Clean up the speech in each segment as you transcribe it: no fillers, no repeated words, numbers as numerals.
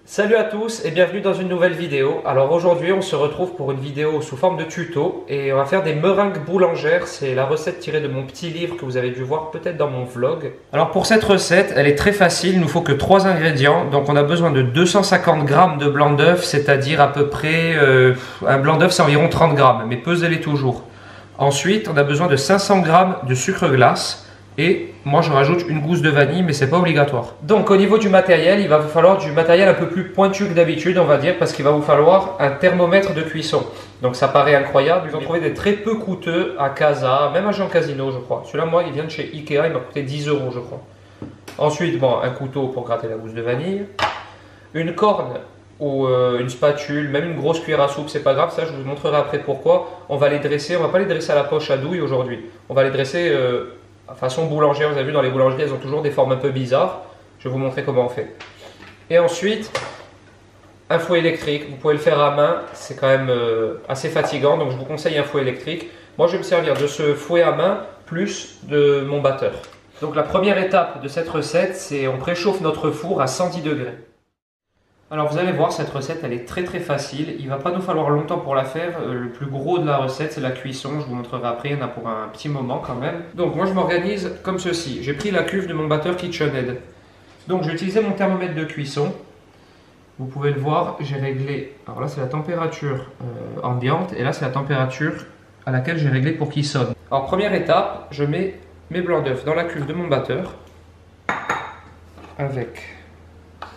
Salut à tous et bienvenue dans une nouvelle vidéo. Alors aujourd'hui on se retrouve pour une vidéo sous forme de tuto et on va faire des meringues boulangères. C'est la recette tirée de mon petit livre que vous avez dû voir peut-être dans mon vlog. Alors pour cette recette, elle est très facile, il nous faut que 3 ingrédients. Donc on a besoin de 250 g de blanc d'œuf, c'est-à-dire à peu près, un blanc d'œuf c'est environ 30 g, mais pesez-les toujours. Ensuite on a besoin de 500 g de sucre glace. Et moi je rajoute une gousse de vanille, mais c'est pas obligatoire. Donc au niveau du matériel, il va vous falloir du matériel un peu plus pointu que d'habitude, on va dire, parce qu'il va vous falloir un thermomètre de cuisson. Donc ça paraît incroyable, ils ont trouvé des très peu coûteux à Casa, même à Jean Casino je crois. Celui-là moi il vient de chez Ikea, il m'a coûté 10 € je crois. Ensuite bon, un couteau pour gratter la gousse de vanille, une corne ou une spatule, même une grosse cuillère à soupe, c'est pas grave, ça je vous montrerai après pourquoi. On va les dresser, on va pas les dresser à la poche à douille aujourd'hui, on va les dresser façon boulangère. Vous avez vu dans les boulangeries, elles ont toujours des formes un peu bizarres. Je vais vous montrer comment on fait. Et ensuite, un fouet électrique. Vous pouvez le faire à main, c'est quand même assez fatigant, donc je vous conseille un fouet électrique. Moi, je vais me servir de ce fouet à main plus de mon batteur. Donc la première étape de cette recette, c'est on préchauffe notre four à 110 degrés. Alors vous allez voir, cette recette elle est très facile, il ne va pas nous falloir longtemps pour la faire. Le plus gros de la recette c'est la cuisson, je vous montrerai après, il y en a pour un petit moment quand même. Donc moi je m'organise comme ceci, j'ai pris la cuve de mon batteur KitchenAid. Donc j'ai utilisé mon thermomètre de cuisson, vous pouvez le voir, j'ai réglé, alors là c'est la température ambiante et là c'est la température à laquelle j'ai réglé pour qu'il sonne. Alors première étape, je mets mes blancs d'œufs dans la cuve de mon batteur avec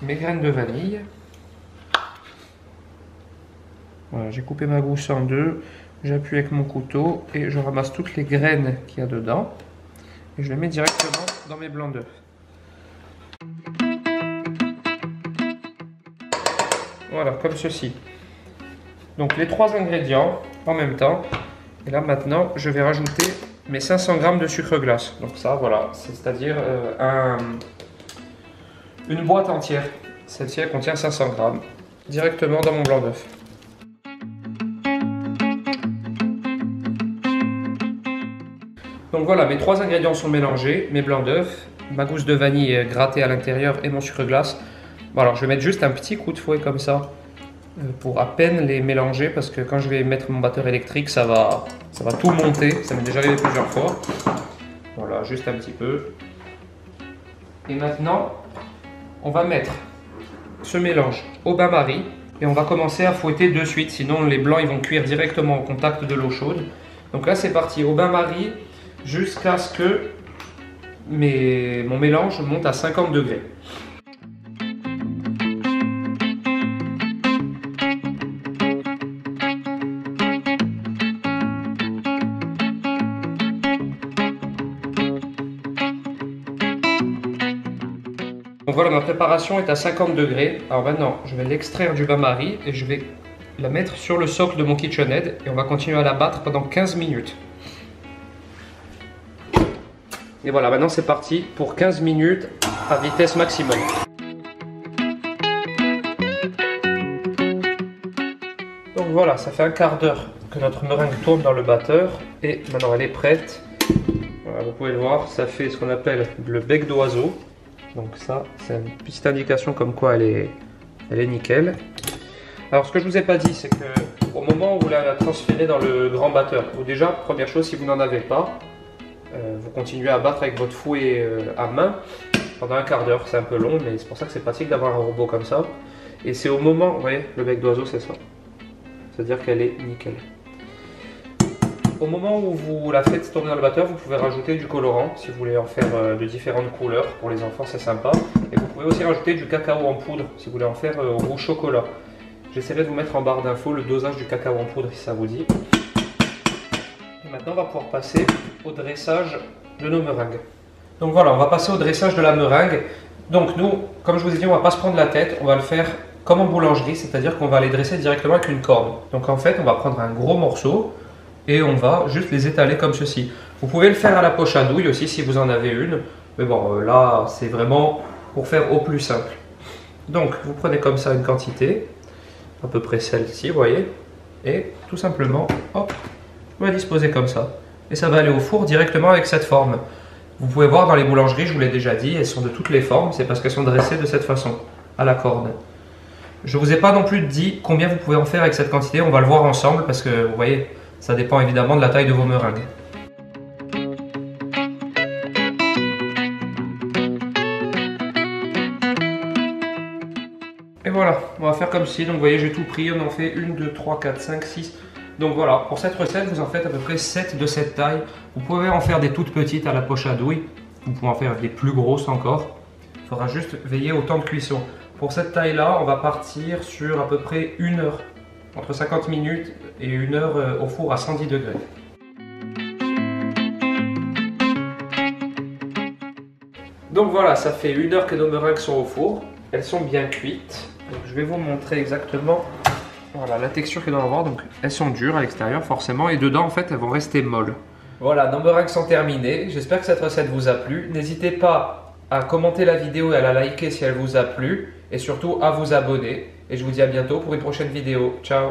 mes graines de vanille. Voilà, j'ai coupé ma gousse en deux, j'appuie avec mon couteau et je ramasse toutes les graines qu'il y a dedans et je les mets directement dans mes blancs d'œufs. Voilà, comme ceci. Donc les 3 ingrédients en même temps. Et là maintenant, je vais rajouter mes 500 g de sucre glace. Donc ça, voilà, c'est-à-dire une boîte entière. Celle-ci, elle contient 500 g directement dans mon blanc d'œuf. Donc voilà, mes 3 ingrédients sont mélangés, mes blancs d'œuf, ma gousse de vanille grattée à l'intérieur et mon sucre glace. Bon, alors je vais mettre juste un petit coup de fouet comme ça pour à peine les mélanger parce que quand je vais mettre mon batteur électrique, ça va tout monter. Ça m'est déjà arrivé plusieurs fois. Voilà, juste un petit peu. Et maintenant, on va mettre ce mélange au bain-marie et on va commencer à fouetter de suite, sinon les blancs ils vont cuire directement au contact de l'eau chaude. Donc là c'est parti, au bain-marie jusqu'à ce que mon mélange monte à 50 degrés. Donc voilà, ma préparation est à 50 degrés. Alors maintenant, je vais l'extraire du bain-marie et je vais la mettre sur le socle de mon KitchenAid et on va continuer à la battre pendant 15 minutes. Et voilà, maintenant c'est parti pour 15 minutes à vitesse maximum. Donc voilà, ça fait un quart d'heure que notre meringue tourne dans le batteur et maintenant elle est prête. Voilà, vous pouvez le voir, ça fait ce qu'on appelle le bec d'oiseau. Donc ça, c'est une petite indication comme quoi elle est nickel. Alors ce que je vous ai pas dit, c'est que au moment où vous la transférez dans le grand batteur, ou déjà, première chose, si vous n'en avez pas, vous continuez à battre avec votre fouet à main pendant un quart d'heure. C'est un peu long, mais c'est pour ça que c'est pratique d'avoir un robot comme ça. Et c'est au moment, vous voyez, le bec d'oiseau, c'est ça. C'est-à-dire qu'elle est nickel. Au moment où vous la faites tourner dans le batteur, vous pouvez rajouter du colorant si vous voulez en faire de différentes couleurs. Pour les enfants, c'est sympa. Et vous pouvez aussi rajouter du cacao en poudre si vous voulez en faire au goût chocolat. J'essaierai de vous mettre en barre d'infos le dosage du cacao en poudre si ça vous dit. Et maintenant, on va pouvoir passer au dressage de nos meringues. Donc voilà, on va passer au dressage de la meringue. Donc nous, comme je vous ai dit, on ne va pas se prendre la tête, on va le faire comme en boulangerie, c'est-à-dire qu'on va les dresser directement avec une corde. Donc en fait, on va prendre un gros morceau et on va juste les étaler comme ceci. Vous pouvez le faire à la poche à douille aussi si vous en avez une, mais bon, là, c'est vraiment pour faire au plus simple. Donc, vous prenez comme ça une quantité, à peu près celle-ci, vous voyez, et tout simplement, hop, vous la disposez comme ça. et ça va aller au four directement avec cette forme. Vous pouvez voir dans les boulangeries, je vous l'ai déjà dit, elles sont de toutes les formes, c'est parce qu'elles sont dressées de cette façon, à la corde. Je ne vous ai pas non plus dit combien vous pouvez en faire avec cette quantité, on va le voir ensemble parce que vous voyez, ça dépend évidemment de la taille de vos meringues. Et voilà, on va faire comme ci, donc vous voyez j'ai tout pris, on en fait 1, 2, 3, 4, 5, 6. Donc voilà, pour cette recette vous en faites à peu près 7 de cette taille. Vous pouvez en faire des toutes petites à la poche à douille, vous pouvez en faire des plus grosses encore. Il faudra juste veiller au temps de cuisson. Pour cette taille là, on va partir sur à peu près 1 heure, entre 50 minutes et 1 heure au four à 110 degrés. Donc voilà, ça fait 1 heure que nos meringues sont au four, elles sont bien cuites. Donc je vais vous montrer exactement voilà, la texture qu'elles doivent avoir. Donc elles sont dures à l'extérieur forcément et dedans en fait elles vont rester molles. Voilà, nos meringues sont terminées. J'espère que cette recette vous a plu. N'hésitez pas à commenter la vidéo et à la liker si elle vous a plu. Et surtout à vous abonner. Et je vous dis à bientôt pour une prochaine vidéo. Ciao!